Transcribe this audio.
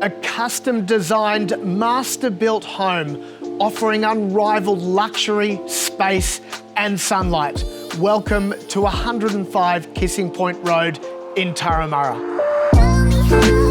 a custom-designed, master-built home offering unrivaled luxury, space and sunlight. Welcome to 105 Kissing Point Road in Turramurra.